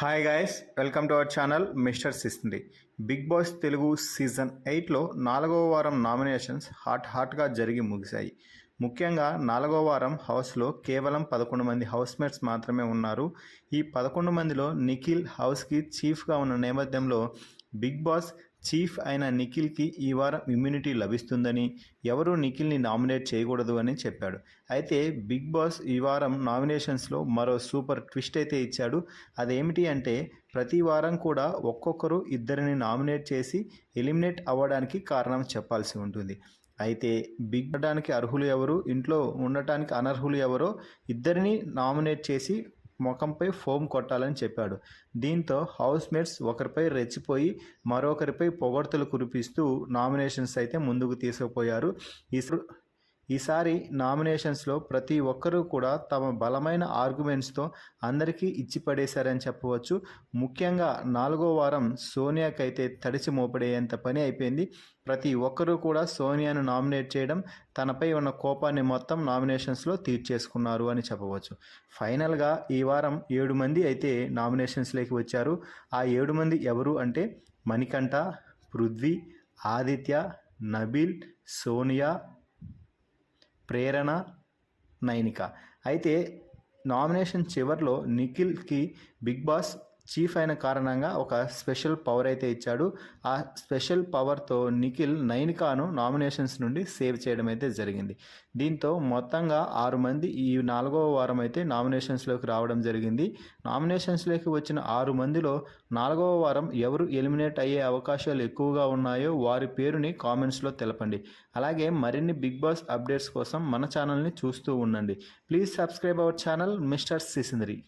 Hi guys, welcome to our channel mister సిస్ంది. Big boss Telugu season 8లో 4వ వారం నామినేషన్స్ హాట్గా జరిగి ముగిశాయి. ముఖ్యంగా 4వ వారం హౌస్లో కేవలం 11 మంది హౌస్మేట్స్ మాత్రమే ఉన్నారు. ఈ 11 మందిలో నిఖిల్ హౌస్కి చీఫ్గా ఉన్న నేపథ్యంలో బిగ్ బాస్ చీఫ్ అయిన నిఖిల్కి ఈ వారం ఇమ్యూనిటీ లభిస్తుందని, ఎవరూ నిఖిల్ని నామినేట్ చేయకూడదు అని చెప్పాడు. అయితే బిగ్ బాస్ ఈ వారం నామినేషన్స్లో మరో సూపర్ ట్విస్ట్ అయితే ఇచ్చాడు. అదేమిటి అంటే ప్రతి వారం కూడా ఒక్కొక్కరు ఇద్దరిని నామినేట్ చేసి ఎలిమినేట్ అవ్వడానికి కారణం చెప్పాల్సి ఉంటుంది. అయితే బిగ్ ఉండడానికి అర్హులు ఎవరు, ఇంట్లో ఉండటానికి అనర్హులు ఎవరో ఇద్దరిని నామినేట్ చేసి ముఖంపై ఫోమ్ కొట్టాలని చెప్పాడు. దీంతో హౌస్మేట్స్ ఒకరిపై రెచ్చిపోయి మరొకరిపై పొగడ్తలు కురిపిస్తూ నామినేషన్స్ అయితే ముందుకు తీసుకుపోయారు. ఈసారి నామినేషన్స్లో ప్రతి ఒక్కరూ కూడా తమ బలమైన ఆర్గ్యుమెంట్స్తో అందరికీ ఇచ్చి పడేశారని చెప్పవచ్చు. ముఖ్యంగా 4వ వారం సోనియాకైతే తడిచి మోపడేంత పని అయిపోయింది. ప్రతి ఒక్కరూ కూడా సోనియాను నామినేట్ చేయడం, తనపై ఉన్న కోపాన్ని మొత్తం నామినేషన్స్లో తీర్చేసుకున్నారు అని చెప్పవచ్చు. ఫైనల్గా ఈ వారం 7 మంది అయితే నామినేషన్స్లోకి వచ్చారు. ఆ 7 మంది ఎవరు అంటే మణికంఠ, పృథ్వీ, ఆదిత్య, నబీల్, సోనియా, ప్రేరణ, నైనిక. అయితే నామినేషన్ చివరిలో నిఖిల్కి బిగ్ బాస్ చీఫ్ అయిన కారణంగా ఒక స్పెషల్ పవర్ అయితే ఇచ్చాడు. ఆ స్పెషల్ పవర్తో నిఖిల్ నైనికాను నామినేషన్స్ నుండి సేవ్ చేయడం అయితే జరిగింది. దీంతో మొత్తంగా 6 మంది ఈ 4వ వారం అయితే నామినేషన్స్లోకి రావడం జరిగింది. నామినేషన్స్లోకి వచ్చిన 6 మందిలో 4వ వారం ఎవరు ఎలిమినేట్ అయ్యే అవకాశాలు ఎక్కువగా ఉన్నాయో వారి పేరుని కామెంట్స్లో తెలపండి. అలాగే మరిన్ని బిగ్ బాస్ అప్డేట్స్ కోసం మన ఛానల్ని చూస్తూ ఉండండి. Please subscribe our channel mister సిసింద్రి.